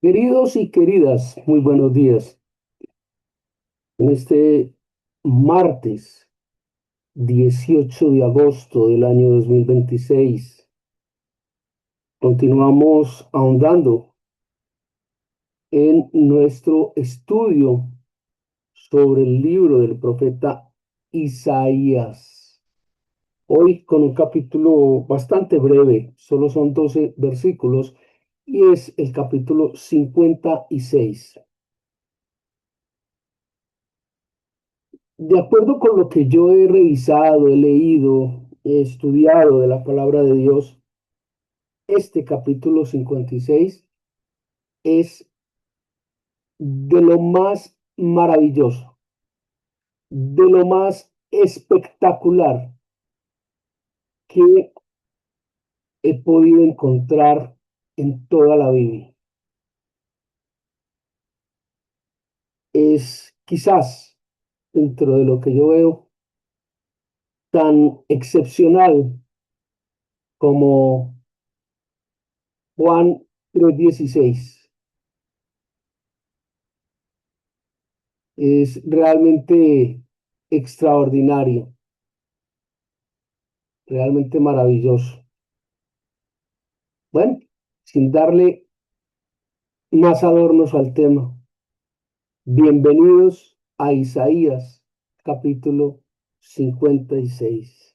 Queridos y queridas, muy buenos días. En este martes 18 de agosto del año 2026, continuamos ahondando en nuestro estudio sobre el libro del profeta Isaías. Hoy con un capítulo bastante breve, solo son 12 versículos y es el capítulo 56. De acuerdo con lo que yo he revisado, he leído, he estudiado de la palabra de Dios, este capítulo 56 es de lo más maravilloso, de lo más espectacular que he podido encontrar en toda la Biblia. Es quizás, dentro de lo que yo veo, tan excepcional como Juan 3:16. Es realmente extraordinario, realmente maravilloso. Bueno, sin darle más adornos al tema, bienvenidos a Isaías, capítulo 56.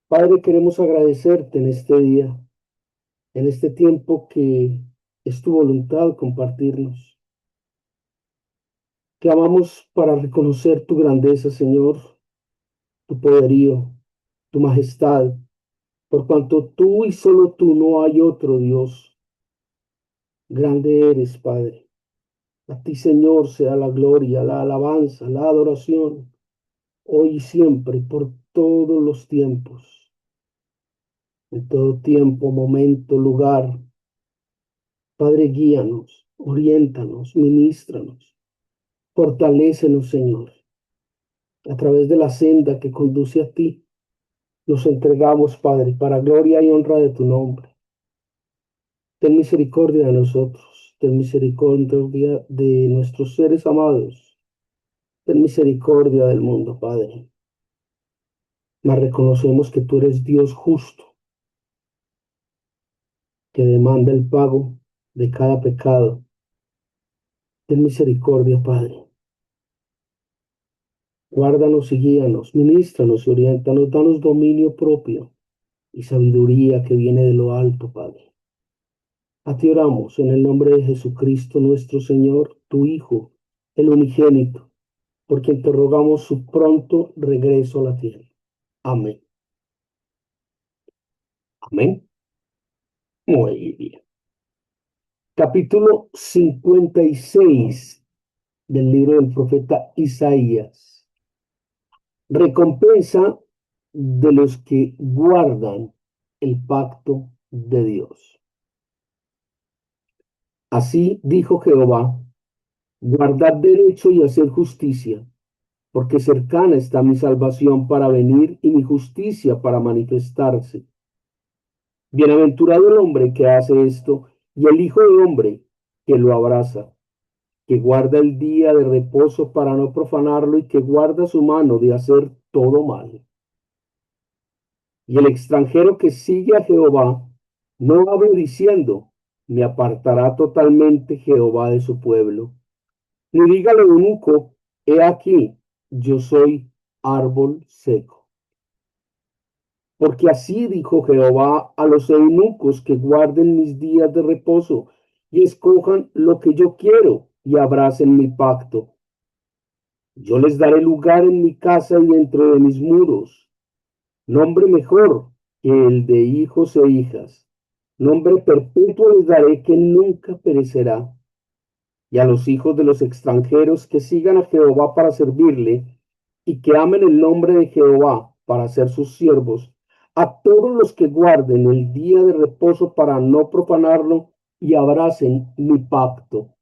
Padre, queremos agradecerte en este día, en este tiempo que es tu voluntad compartirnos. Clamamos para reconocer tu grandeza, Señor, tu poderío, tu majestad, por cuanto tú y solo tú no hay otro Dios. Grande eres, Padre. A ti, Señor, sea la gloria, la alabanza, la adoración, hoy y siempre, por todos los tiempos, en todo tiempo, momento, lugar. Padre, guíanos, oriéntanos, ministranos, fortalécenos, Señor. A través de la senda que conduce a ti, nos entregamos, Padre, para gloria y honra de tu nombre. Ten misericordia de nosotros, ten misericordia de nuestros seres amados, ten misericordia del mundo, Padre. Mas reconocemos que tú eres Dios justo, que demanda el pago de cada pecado. Ten misericordia, Padre. Guárdanos y guíanos, ministranos y oriéntanos, danos dominio propio y sabiduría que viene de lo alto, Padre. A ti oramos en el nombre de Jesucristo nuestro Señor, tu Hijo, el unigénito, por quien te rogamos su pronto regreso a la tierra. Amén. Amén. Muy bien. Capítulo 56 del libro del profeta Isaías. Recompensa de los que guardan el pacto de Dios. Así dijo Jehová, guardad derecho y hacer justicia, porque cercana está mi salvación para venir y mi justicia para manifestarse. Bienaventurado el hombre que hace esto y el hijo de hombre que lo abraza, que guarda el día de reposo para no profanarlo y que guarda su mano de hacer todo mal. Y el extranjero que sigue a Jehová no hable diciendo, me apartará totalmente Jehová de su pueblo. Ni diga al eunuco, he aquí, yo soy árbol seco. Porque así dijo Jehová a los eunucos que guarden mis días de reposo y escojan lo que yo quiero y abracen mi pacto. Yo les daré lugar en mi casa y dentro de mis muros, nombre mejor que el de hijos e hijas. Nombre perpetuo les daré que nunca perecerá. Y a los hijos de los extranjeros que sigan a Jehová para servirle y que amen el nombre de Jehová para ser sus siervos, a todos los que guarden el día de reposo para no profanarlo y abracen mi pacto.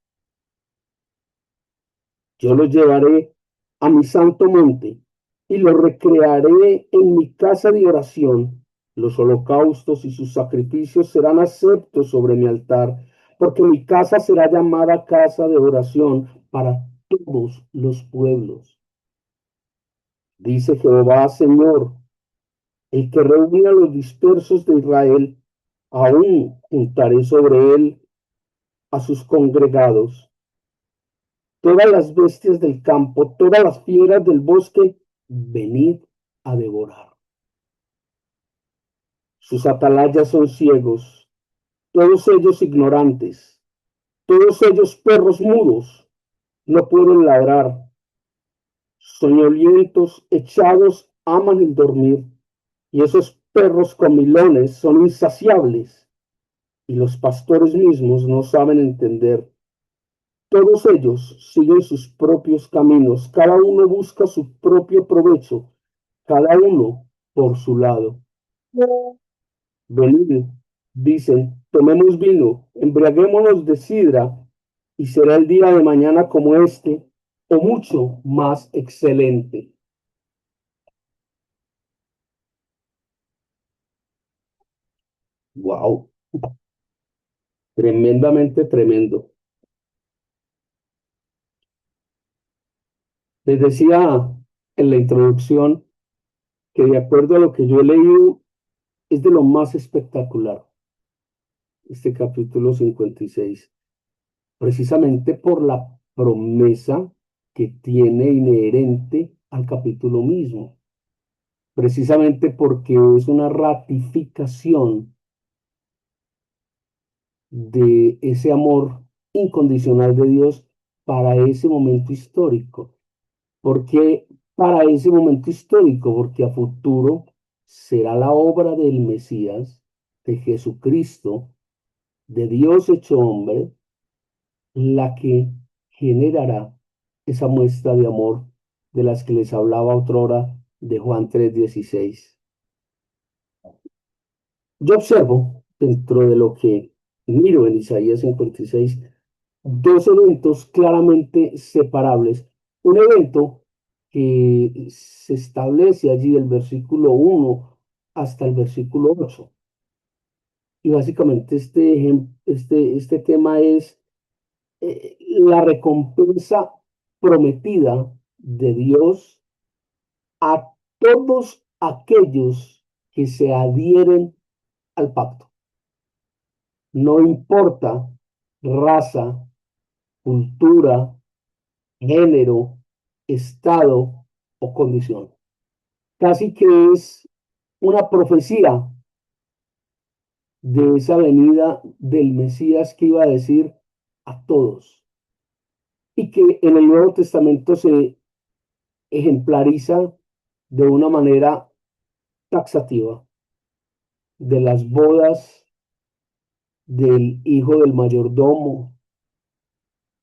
Yo los llevaré a mi santo monte y los recrearé en mi casa de oración. Los holocaustos y sus sacrificios serán aceptos sobre mi altar, porque mi casa será llamada casa de oración para todos los pueblos. Dice Jehová, Señor, el que reúne a los dispersos de Israel, aún juntaré sobre él a sus congregados. Todas las bestias del campo, todas las fieras del bosque, venid a devorar. Sus atalayas son ciegos, todos ellos ignorantes, todos ellos perros mudos, no pueden ladrar, soñolientos, echados, aman el dormir, y esos perros comilones son insaciables, y los pastores mismos no saben entender. Todos ellos siguen sus propios caminos, cada uno busca su propio provecho, cada uno por su lado. Venid, dicen, tomemos vino, embriaguémonos de sidra, y será el día de mañana como este, o mucho más excelente. Wow, tremendamente tremendo. Les decía en la introducción que de acuerdo a lo que yo he leído, es de lo más espectacular, este capítulo 56, precisamente por la promesa que tiene inherente al capítulo mismo, precisamente porque es una ratificación de ese amor incondicional de Dios para ese momento histórico. ¿Por qué para ese momento histórico? Porque a futuro será la obra del Mesías, de Jesucristo, de Dios hecho hombre, la que generará esa muestra de amor de las que les hablaba otrora de Juan 3:16. Yo observo dentro de lo que miro en Isaías 56 dos eventos claramente separables. Un evento que se establece allí del versículo 1 hasta el versículo 8. Y básicamente este tema es la recompensa prometida de Dios a todos aquellos que se adhieren al pacto. No importa raza, cultura, género, estado o condición. Casi que es una profecía de esa venida del Mesías que iba a decir a todos y que en el Nuevo Testamento se ejemplariza de una manera taxativa de las bodas del hijo del mayordomo,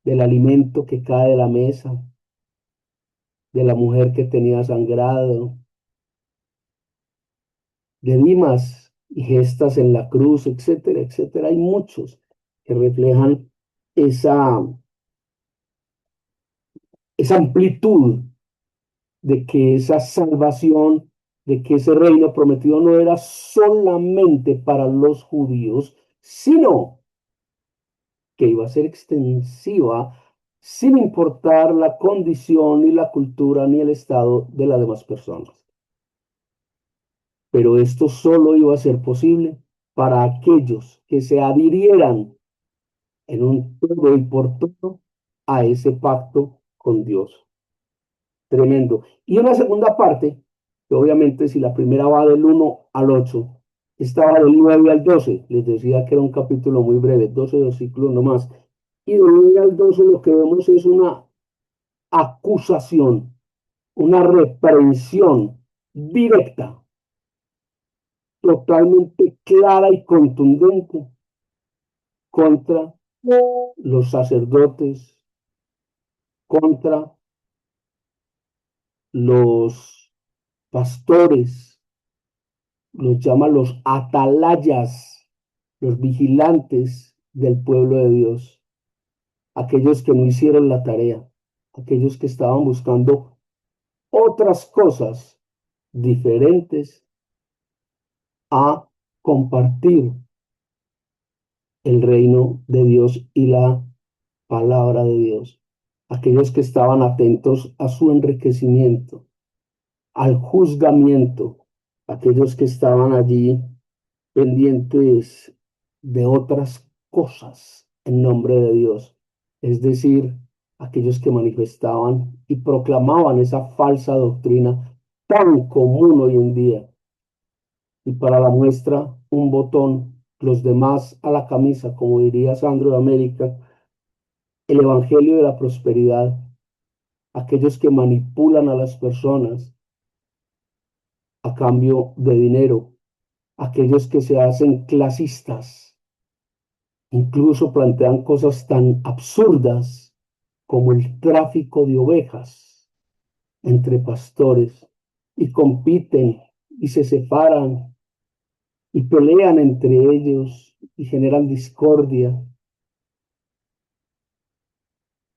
del alimento que cae de la mesa, de la mujer que tenía sangrado, de Dimas y gestas en la cruz, etcétera, etcétera. Hay muchos que reflejan esa, esa amplitud de que esa salvación, de que ese reino prometido no era solamente para los judíos, sino que iba a ser extensiva sin importar la condición, ni la cultura, ni el estado de las demás personas. Pero esto solo iba a ser posible para aquellos que se adhirieran en un todo y por todo a ese pacto con Dios. Tremendo. Y una segunda parte, que obviamente si la primera va del 1 al 8, esta va del 9 al 12. Les decía que era un capítulo muy breve, 12 versículos nomás. Y del 9 al 12 lo que vemos es una acusación, una reprensión directa, totalmente clara y contundente contra los sacerdotes, contra los pastores, los llama los atalayas, los vigilantes del pueblo de Dios, aquellos que no hicieron la tarea, aquellos que estaban buscando otras cosas diferentes a compartir el reino de Dios y la palabra de Dios. Aquellos que estaban atentos a su enriquecimiento, al juzgamiento, aquellos que estaban allí pendientes de otras cosas en nombre de Dios, es decir, aquellos que manifestaban y proclamaban esa falsa doctrina tan común hoy en día. Y para la muestra, un botón, los demás a la camisa, como diría Sandro de América, el Evangelio de la Prosperidad, aquellos que manipulan a las personas a cambio de dinero, aquellos que se hacen clasistas, incluso plantean cosas tan absurdas como el tráfico de ovejas entre pastores y compiten y se separan y pelean entre ellos y generan discordia.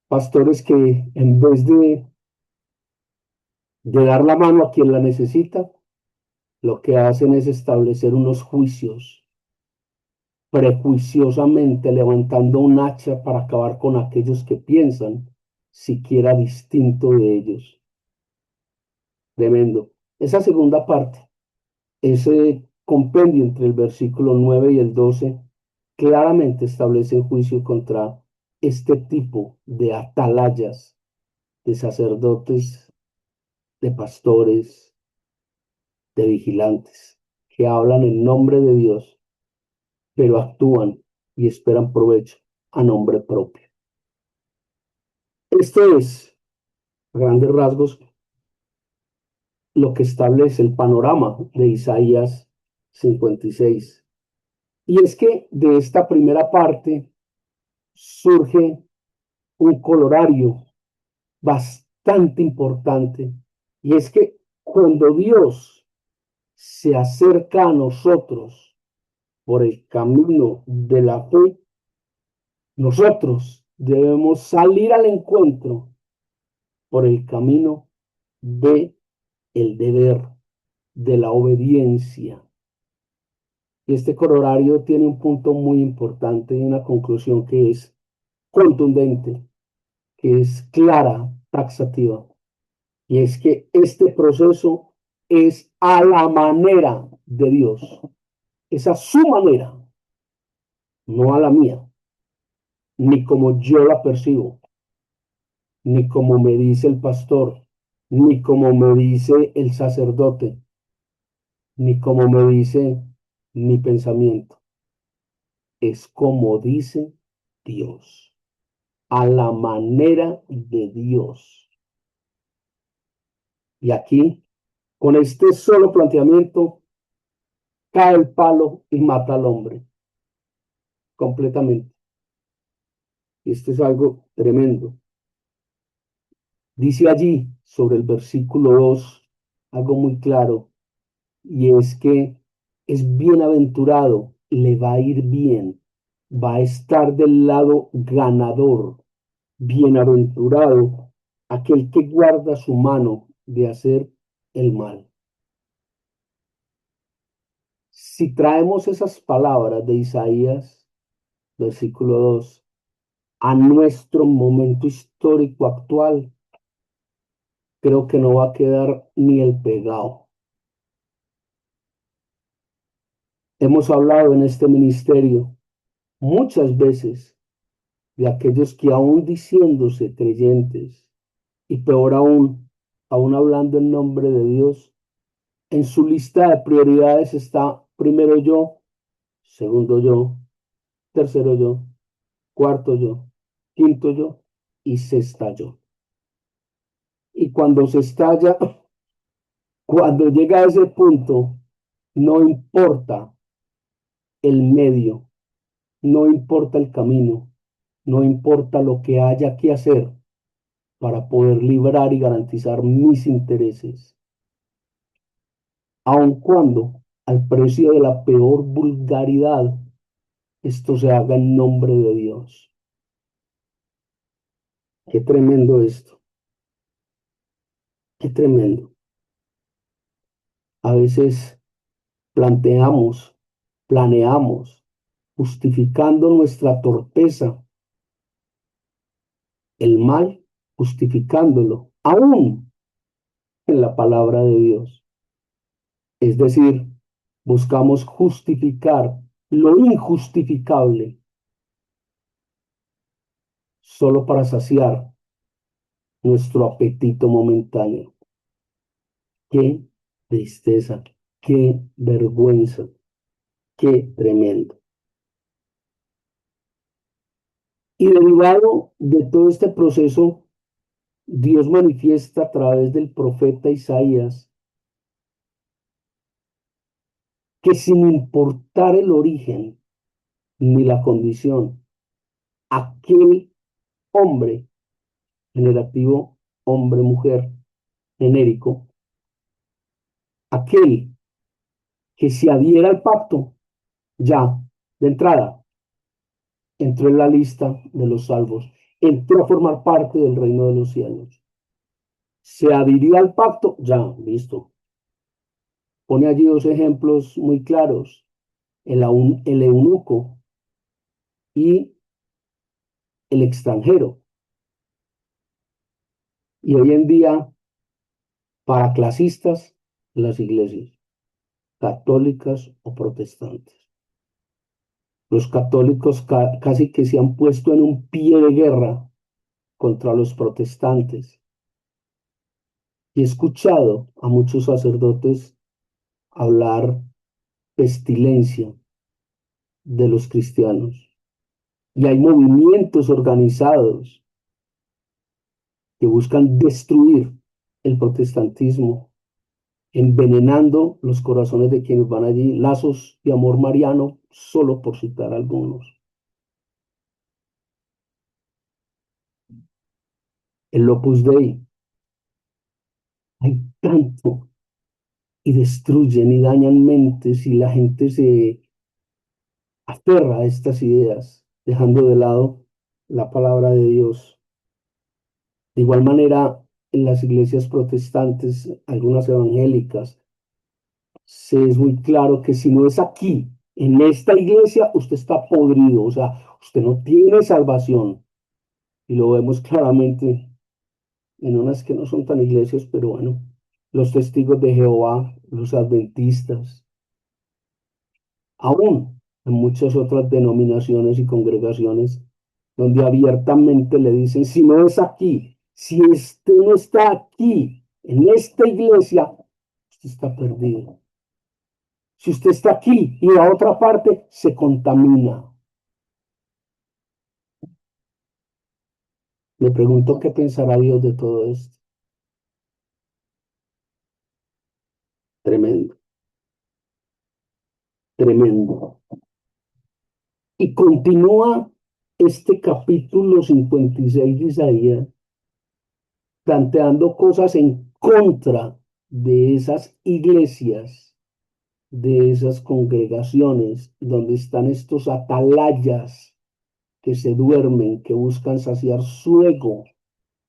Pastores que en vez de dar la mano a quien la necesita, lo que hacen es establecer unos juicios prejuiciosamente levantando un hacha para acabar con aquellos que piensan siquiera distinto de ellos. Tremendo. Esa segunda parte, ese compendio entre el versículo 9 y el 12, claramente establece el juicio contra este tipo de atalayas, de sacerdotes, de pastores, de vigilantes, que hablan en nombre de Dios, pero actúan y esperan provecho a nombre propio. Esto es, a grandes rasgos, lo que establece el panorama de Isaías 56. Y es que de esta primera parte surge un colorario bastante importante, y es que cuando Dios se acerca a nosotros por el camino de la fe, nosotros debemos salir al encuentro por el camino de el deber, de la obediencia. Y este corolario tiene un punto muy importante y una conclusión que es contundente, que es clara, taxativa. Y es que este proceso es a la manera de Dios, es a su manera, no a la mía, ni como yo la percibo, ni como me dice el pastor, ni como me dice el sacerdote, ni como me dice mi pensamiento. Es como dice Dios, a la manera de Dios. Y aquí, con este solo planteamiento, cae el palo y mata al hombre completamente. Y esto es algo tremendo. Dice allí sobre el versículo 2 algo muy claro, y es que es bienaventurado, le va a ir bien, va a estar del lado ganador. Bienaventurado aquel que guarda su mano de hacer el mal. Si traemos esas palabras de Isaías, versículo 2, a nuestro momento histórico actual, creo que no va a quedar ni el pegado. Hemos hablado en este ministerio muchas veces de aquellos que aún diciéndose creyentes y peor aún hablando en nombre de Dios, en su lista de prioridades está primero yo, segundo yo, tercero yo, cuarto yo, quinto yo y sexta yo. Y cuando se estalla, cuando llega a ese punto, no importa el medio, no importa el camino, no importa lo que haya que hacer para poder librar y garantizar mis intereses, aun cuando al precio de la peor vulgaridad esto se haga en nombre de Dios. Qué tremendo esto, qué tremendo. A veces planteamos, planeamos, justificando nuestra torpeza, el mal, justificándolo, aún en la palabra de Dios. Es decir, buscamos justificar lo injustificable solo para saciar nuestro apetito momentáneo. Qué tristeza, qué vergüenza, qué tremendo. Y derivado de todo este proceso, Dios manifiesta a través del profeta Isaías que sin importar el origen ni la condición, aquel hombre, generativo, hombre, mujer, genérico, aquel que se adhiera al pacto, ya, de entrada, entró en la lista de los salvos, entró a formar parte del reino de los cielos. Se adhiría al pacto, ya, listo. Pone allí dos ejemplos muy claros, el eunuco y el extranjero. Y hoy en día, para clasistas, las iglesias, católicas o protestantes. Los católicos casi que se han puesto en un pie de guerra contra los protestantes. Y he escuchado a muchos sacerdotes hablar pestilencia de los cristianos. Y hay movimientos organizados que buscan destruir el protestantismo, envenenando los corazones de quienes van allí, lazos de amor mariano, solo por citar algunos. El Opus Dei, hay tanto, y destruyen y dañan mentes y la gente se aferra a estas ideas, dejando de lado la palabra de Dios. De igual manera, en las iglesias protestantes, algunas evangélicas, se es muy claro que si no es aquí, en esta iglesia, usted está podrido, o sea, usted no tiene salvación. Y lo vemos claramente en unas que no son tan iglesias, pero bueno, los testigos de Jehová, los adventistas, aún en muchas otras denominaciones y congregaciones, donde abiertamente le dicen, si no es aquí, si usted no está aquí, en esta iglesia, usted está perdido. Si usted está aquí y a otra parte, se contamina. Me pregunto qué pensará Dios de todo esto. Tremendo, tremendo. Y continúa este capítulo 56 de Isaías planteando cosas en contra de esas iglesias, de esas congregaciones donde están estos atalayas que se duermen, que buscan saciar su ego,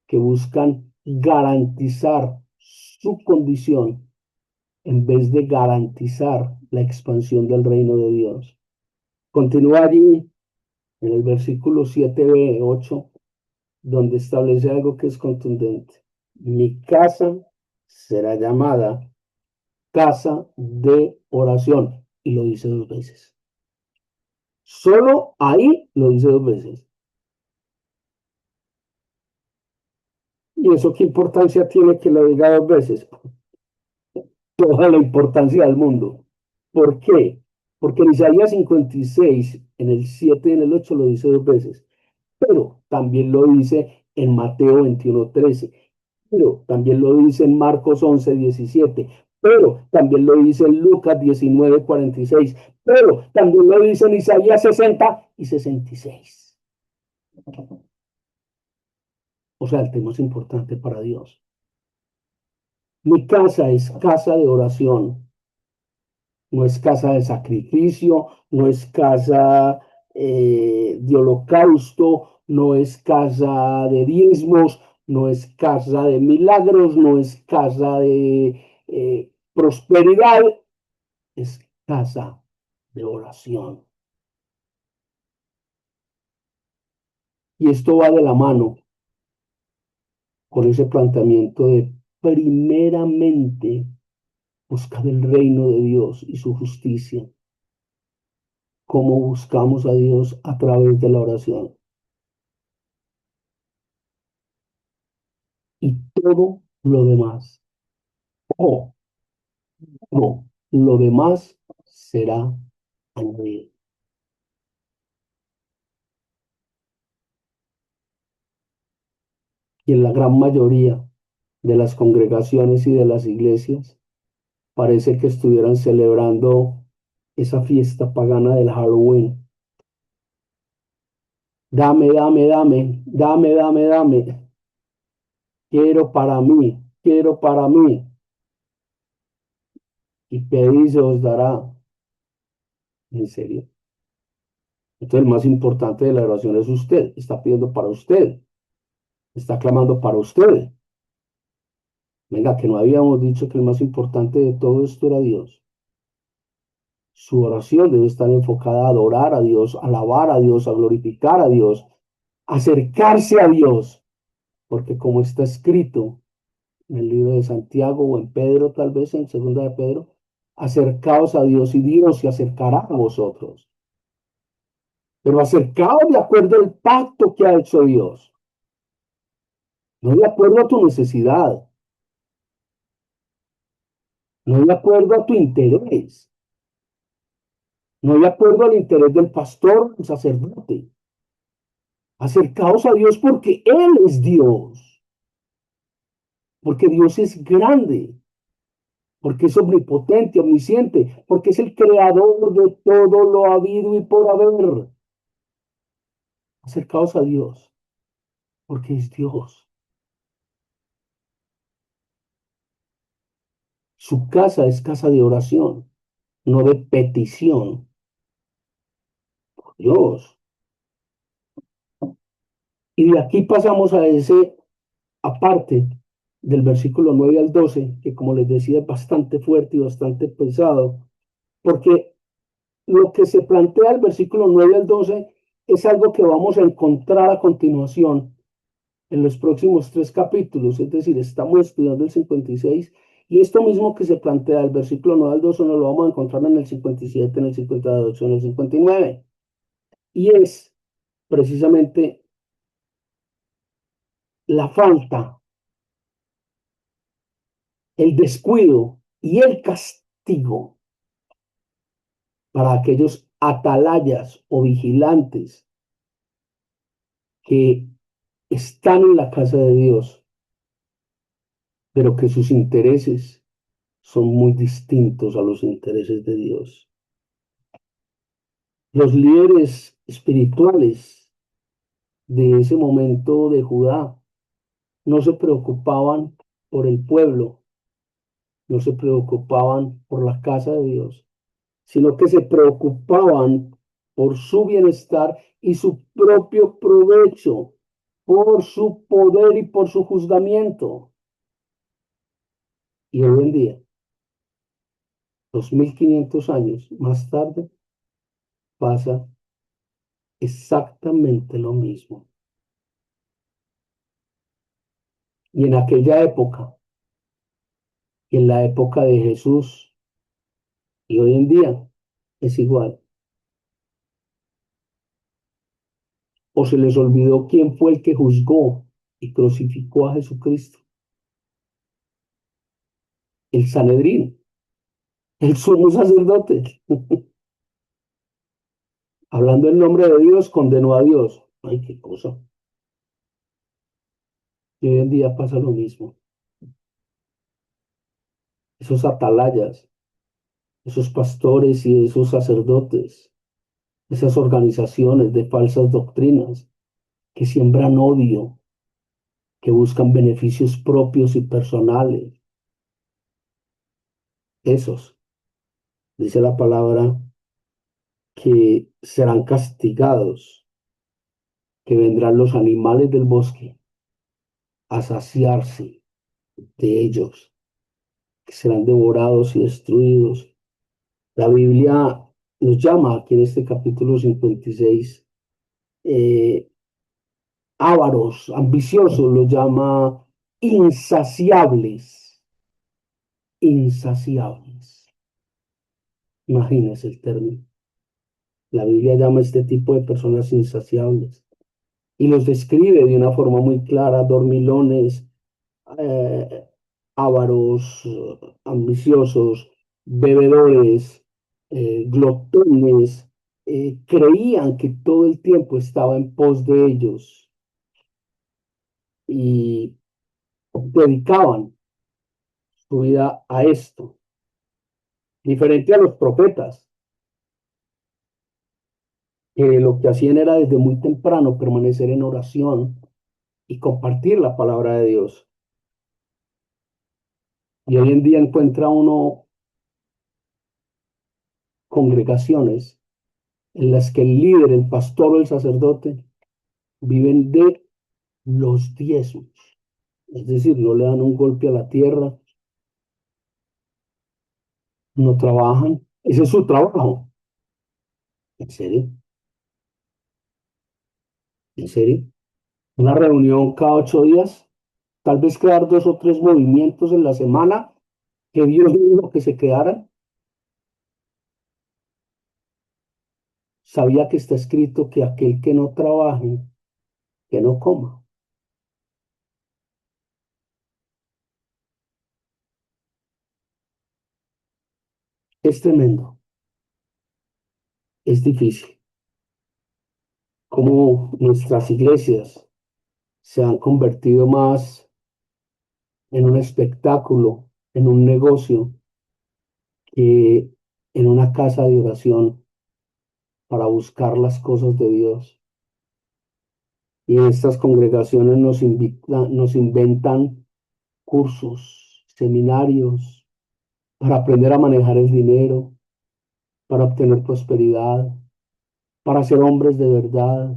que buscan garantizar su condición en vez de garantizar la expansión del reino de Dios. Continúa allí en el versículo 7b, 8, donde establece algo que es contundente. Mi casa será llamada casa de oración. Y lo dice dos veces. Solo ahí lo dice dos veces. ¿Y eso qué importancia tiene que lo diga dos veces? Toda la importancia del mundo. ¿Por qué? Porque en Isaías 56, en el 7 y en el 8 lo dice dos veces. Pero también lo dice en Mateo 21:13. Pero también lo dice en Marcos 11:17. Pero también lo dice en Lucas 19:46. Pero también lo dice en Isaías 60 y 66. O sea, el tema es importante para Dios. Mi casa es casa de oración, no es casa de sacrificio, no es casa de holocausto, no es casa de diezmos, no es casa de milagros, no es casa de prosperidad, es casa de oración. Y esto va de la mano con ese planteamiento de primeramente buscar el reino de Dios y su justicia. Cómo buscamos a Dios a través de la oración. Y todo lo demás, o no, lo demás será añadido. Y en la gran mayoría de las congregaciones y de las iglesias, parece que estuvieran celebrando esa fiesta pagana del Halloween. Dame, dame, dame, dame, dame, dame. Quiero para mí, quiero para mí. Y pedid se os dará. En serio. Entonces, el más importante de la oración es usted. Está pidiendo para usted. Está clamando para usted. Venga, que no habíamos dicho que el más importante de todo esto era Dios. Su oración debe estar enfocada a adorar a Dios, a alabar a Dios, a glorificar a Dios, a acercarse a Dios. Porque como está escrito en el libro de Santiago o en Pedro, tal vez en segunda de Pedro, acercaos a Dios y Dios se acercará a vosotros. Pero acercaos de acuerdo al pacto que ha hecho Dios, no de acuerdo a tu necesidad, no de acuerdo a tu interés, no de acuerdo al interés del pastor, el sacerdote. Acercaos a Dios porque Él es Dios, porque Dios es grande, porque es omnipotente, omnisciente, porque es el creador de todo lo habido y por haber. Acercaos a Dios, porque es Dios. Su casa es casa de oración, no de petición. Dios. Y de aquí pasamos a ese aparte del versículo 9 al 12, que como les decía es bastante fuerte y bastante pesado, porque lo que se plantea del versículo 9 al 12 es algo que vamos a encontrar a continuación en los próximos tres capítulos, es decir, estamos estudiando el 56 y esto mismo que se plantea del versículo 9 al 12 nos lo vamos a encontrar en el 57, en el 58, en el 59. Y es precisamente la falta, el descuido y el castigo para aquellos atalayas o vigilantes que están en la casa de Dios, pero que sus intereses son muy distintos a los intereses de Dios. Los líderes espirituales de ese momento de Judá no se preocupaban por el pueblo, no se preocupaban por la casa de Dios, sino que se preocupaban por su bienestar y su propio provecho, por su poder y por su juzgamiento. Y hoy en día, 2500 años más tarde, pasa exactamente lo mismo. Y en aquella época, y en la época de Jesús, y hoy en día, es igual. O se les olvidó quién fue el que juzgó y crucificó a Jesucristo. El Sanedrín, el sumo sacerdote. Hablando en nombre de Dios, condenó a Dios. Ay, qué cosa. Y hoy en día pasa lo mismo. Esos atalayas, esos pastores y esos sacerdotes, esas organizaciones de falsas doctrinas que siembran odio, que buscan beneficios propios y personales. Esos, dice la palabra, que serán castigados, que vendrán los animales del bosque a saciarse de ellos, que serán devorados y destruidos. La Biblia nos llama aquí en este capítulo 56 ávaros, ambiciosos, los llama insaciables, insaciables. Imagínese el término. La Biblia llama a este tipo de personas insaciables y los describe de una forma muy clara, dormilones, eh, ávaros, ambiciosos, bebedores, glotones, creían que todo el tiempo estaba en pos de ellos y dedicaban su vida a esto, diferente a los profetas, que lo que hacían era desde muy temprano permanecer en oración y compartir la palabra de Dios. Y hoy en día encuentra uno congregaciones en las que el líder, el pastor o el sacerdote viven de los diezmos. Es decir, no le dan un golpe a la tierra, no trabajan. Ese es su trabajo. ¿En serio? ¿En serio? Una reunión cada 8 días, tal vez crear 2 o 3 movimientos en la semana, que Dios dijo que se quedaran. Sabía que está escrito que aquel que no trabaje, que no coma. Es tremendo, es difícil. Cómo nuestras iglesias se han convertido más en un espectáculo, en un negocio, que en una casa de oración para buscar las cosas de Dios. Y en estas congregaciones nos inventan cursos, seminarios para aprender a manejar el dinero, para obtener prosperidad, para ser hombres de verdad,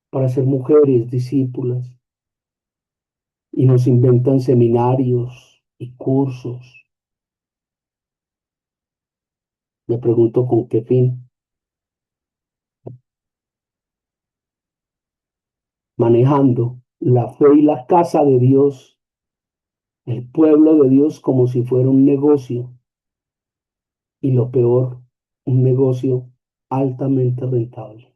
para ser mujeres discípulas. Y nos inventan seminarios y cursos. Me pregunto con qué fin. Manejando la fe y la casa de Dios, el pueblo de Dios, como si fuera un negocio, y lo peor, un negocio altamente rentable.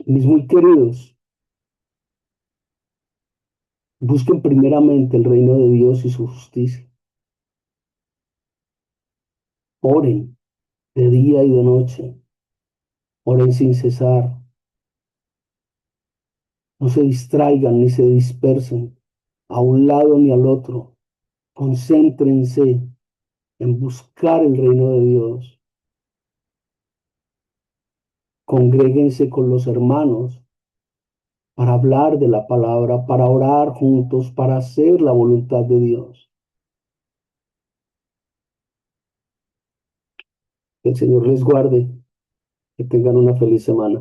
Mis muy queridos, busquen primeramente el reino de Dios y su justicia. Oren de día y de noche. Oren sin cesar. No se distraigan ni se dispersen a un lado ni al otro. Concéntrense en buscar el reino de Dios. Congréguense con los hermanos para hablar de la palabra, para orar juntos, para hacer la voluntad de Dios. Que el Señor les guarde, que tengan una feliz semana.